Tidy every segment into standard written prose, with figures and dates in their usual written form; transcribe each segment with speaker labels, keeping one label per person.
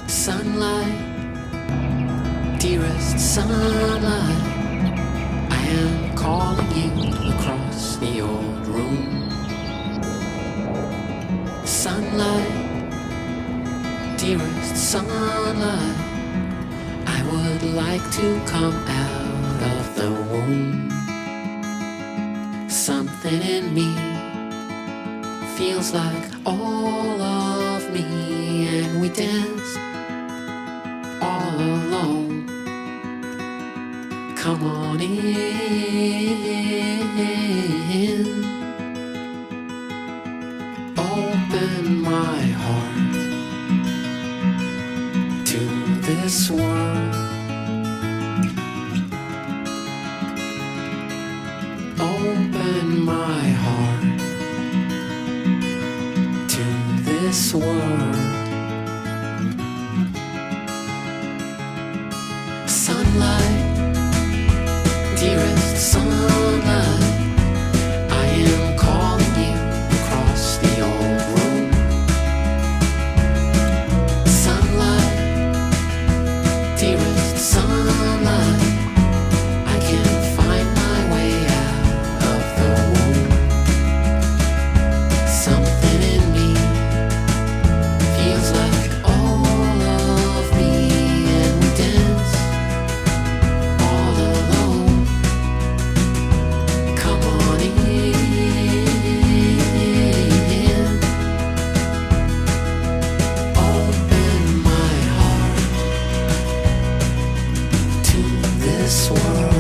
Speaker 1: Sunlight, dearest sunlight, I am calling you across the old room. Sunlight, dearest sunlight, I would like to come out of the womb. Something in me feels like all of me, and we dance all alone. Come on in, open my heart to this world. Open my heart to this world. Sunlight, dearest sunlight, I am calling you across the old room. Sunlight, dearest sunlight, I can find my way out of the womb. Something in me feels like all of me, and we dance all alone. Come on in, open my heart to this world.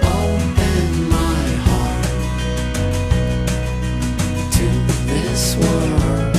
Speaker 1: Open my heart to this world.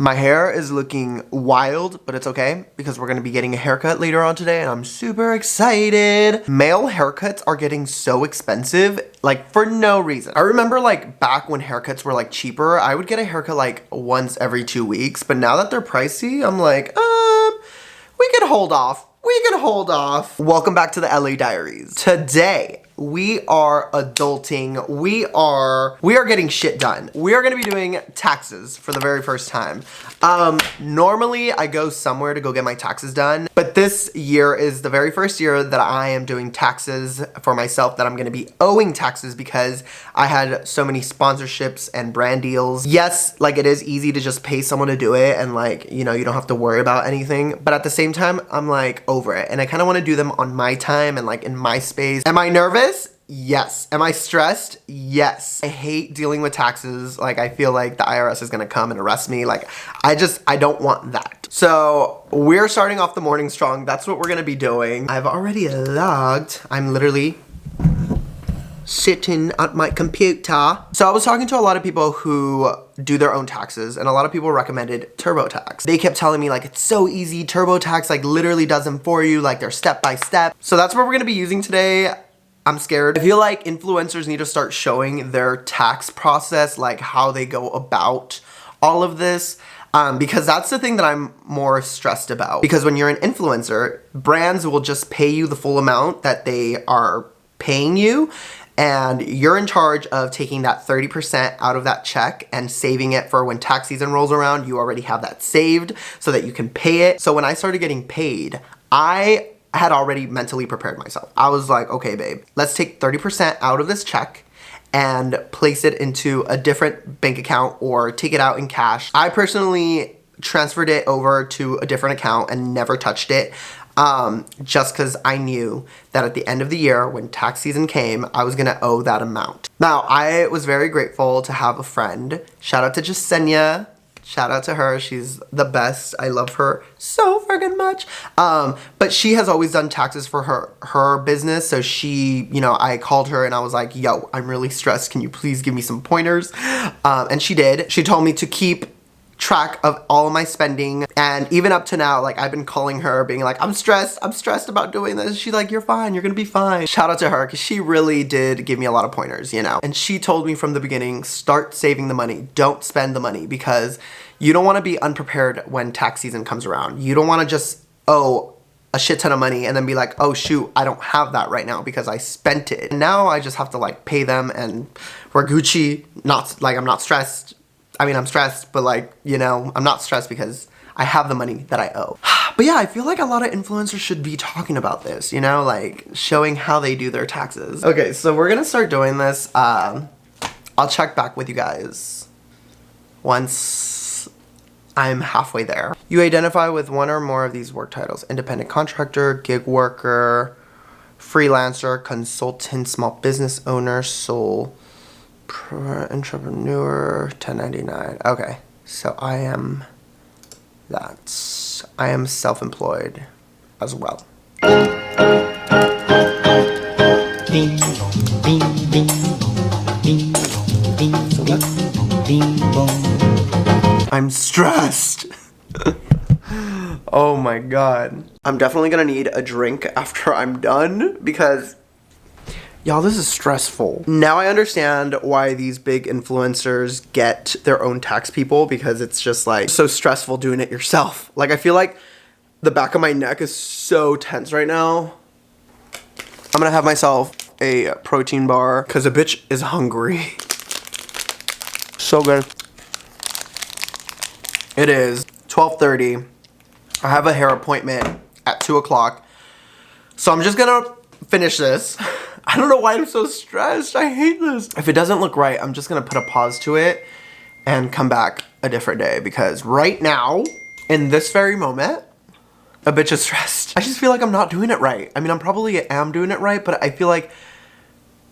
Speaker 2: My hair is looking wild, but it's okay because we're gonna be getting a haircut later on today and I'm super excited. Male haircuts are getting so expensive, like for no reason. I remember like back when haircuts were like cheaper, I would get a haircut like once every 2 weeks, but now that they're pricey, I'm like, we can hold off. We can hold off. Welcome back to the LA Diaries. Today, we are adulting. We are getting shit done. We are gonna be doing taxes for the very first time. Normally I go somewhere to go get my taxes done, but this year is the very first year that I am doing taxes for myself, that I'm gonna be owing taxes because I had so many sponsorships and brand deals. Yes, like it is easy to just pay someone to do it and like, you know, you don't have to worry about anything, but at the same time, I'm like over it and I kind of want to do them on my time and like in my space. Am I nervous? Yes. Am I stressed? Yes. I hate dealing with taxes. Like I feel like the IRS is gonna come and arrest me. Like I don't want that. So we're starting off the morning strong. That's what we're gonna be doing. I've already logged. I'm literally sitting at my computer. So I was talking to a lot of people who do their own taxes and a lot of people recommended TurboTax. They kept telling me like, it's so easy. TurboTax like literally does them for you. Like they're step by step. So that's what we're gonna be using today. I'm scared. I feel like influencers need to start showing their tax process, like how they go about all of this, because that's the thing that I'm more stressed about. Because when you're an influencer, brands will just pay you the full amount that they are paying you, and you're in charge of taking that 30% out of that check and saving it for when tax season rolls around. You already have that saved so that you can pay it. So when I started getting paid, I had already mentally prepared myself. I was like, okay, babe, let's take 30% out of this check and place it into a different bank account or take it out in cash. I personally transferred it over to a different account and never touched it, just because I knew that at the end of the year, when tax season came, I was gonna owe that amount. Now, I was very grateful to have a friend. Shout out to Jasenia. Shout out to her. She's the best. I love her so friggin' much. But she has always done taxes for her business. So she, you know, I called her and I was like, yo, I'm really stressed. Can you please give me some pointers? And she did. She told me to keep track of all of my spending, and even up to now, like I've been calling her being like, I'm stressed about doing this. She's like, you're fine, you're gonna be fine. Shout out to her, because she really did give me a lot of pointers, you know. And she told me from the beginning, start saving the money, don't spend the money, because you don't want to be unprepared when tax season comes around. You don't want to just owe a shit ton of money and then be like, oh shoot, I don't have that right now because I spent it. And now I just have to like pay them and we're Gucci. Not like I'm not stressed. I mean, I'm stressed, but like, you know, I'm not stressed because I have the money that I owe. But yeah, I feel like a lot of influencers should be talking about this, you know, like showing how they do their taxes. Okay, so we're gonna start doing this. I'll check back with you guys once I'm halfway there. You identify with one or more of these work titles: independent contractor, gig worker, freelancer, consultant, small business owner, sole entrepreneur, 1099. Okay, so I am self-employed as well. I'm stressed. Oh my god. I'm definitely gonna need a drink after I'm done because y'all, this is stressful. Now I understand why these big influencers get their own tax people, because it's just like so stressful doing it yourself. Like I feel like the back of my neck is so tense right now. I'm gonna have myself a protein bar because a bitch is hungry. So good. It is 12:30. I have a hair appointment at 2 o'clock. So I'm just gonna finish this. I don't know why I'm so stressed. I hate this. If it doesn't look right, I'm just gonna put a pause to it and come back a different day, because right now, in this very moment, a bitch is stressed. I just feel like I'm not doing it right. I mean, I'm probably am doing it right, but I feel like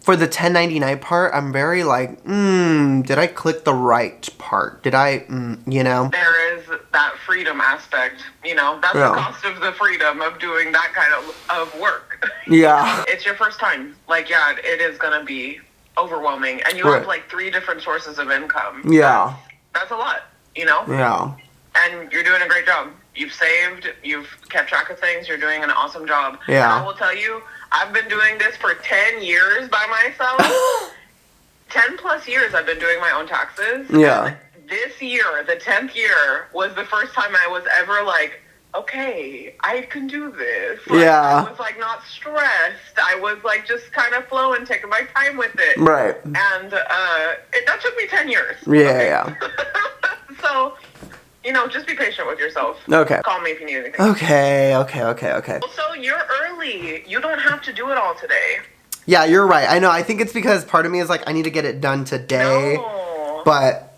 Speaker 2: for the 1099 part, I'm very like, did I click the right part? Did I, you know?
Speaker 3: There is that freedom aspect, you know? That's the cost of the freedom of doing that kind of work.
Speaker 2: Yeah.
Speaker 3: It's your first time. Like, yeah, it is gonna be overwhelming. And you have like 3 different sources of income.
Speaker 2: Yeah.
Speaker 3: That's a lot, you know?
Speaker 2: Yeah.
Speaker 3: And you're doing a great job. You've saved, you've kept track of things, you're doing an awesome job.
Speaker 2: Yeah.
Speaker 3: And I will tell you, I've been doing this for 10 years by myself. 10 plus years I've been doing my own taxes.
Speaker 2: Yeah.
Speaker 3: And this year, the 10th year, was the first time I was ever like, okay, I can do this. Like,
Speaker 2: yeah.
Speaker 3: I was like not stressed. I was like just kind of flowing, taking my time with it.
Speaker 2: Right.
Speaker 3: And that took me 10 years.
Speaker 2: Yeah,
Speaker 3: okay?
Speaker 2: yeah.
Speaker 3: So, you know, just be patient with yourself.
Speaker 2: Okay.
Speaker 3: Call me if you need anything.
Speaker 2: Okay.
Speaker 3: Also, you're early. You don't have to do it all today.
Speaker 2: Yeah, you're right. I know. I think it's because part of me is like, I need to get it done today.
Speaker 3: No.
Speaker 2: But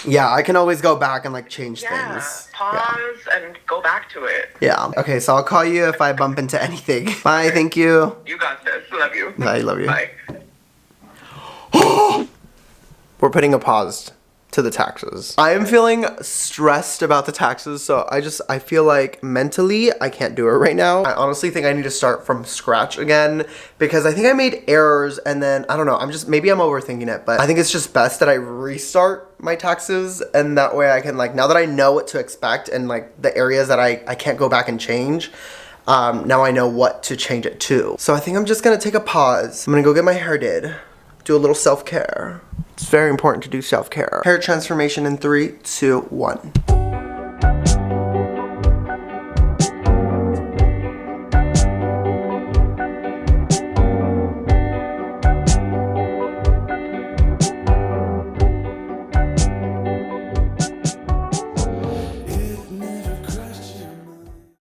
Speaker 2: yeah, I can always go back and like change things.
Speaker 3: Pause and go back to it.
Speaker 2: Yeah. Okay, so I'll call you if I bump into anything. Bye. Thank you.
Speaker 3: You got this. Love you.
Speaker 2: I love you.
Speaker 3: Bye.
Speaker 2: We're putting a pause to the taxes. I am feeling stressed about the taxes, so I feel like mentally I can't do it right now. I honestly think I need to start from scratch again, because I think I made errors and then, I don't know, maybe I'm overthinking it, but I think it's just best that I restart my taxes, and that way I can like, now that I know what to expect and like the areas that I can't go back and change, now I know what to change it to. So I think I'm just gonna take a pause. I'm gonna go get my hair did. Do a little self-care. It's very important to do self-care. Hair transformation in 3, 2, 1.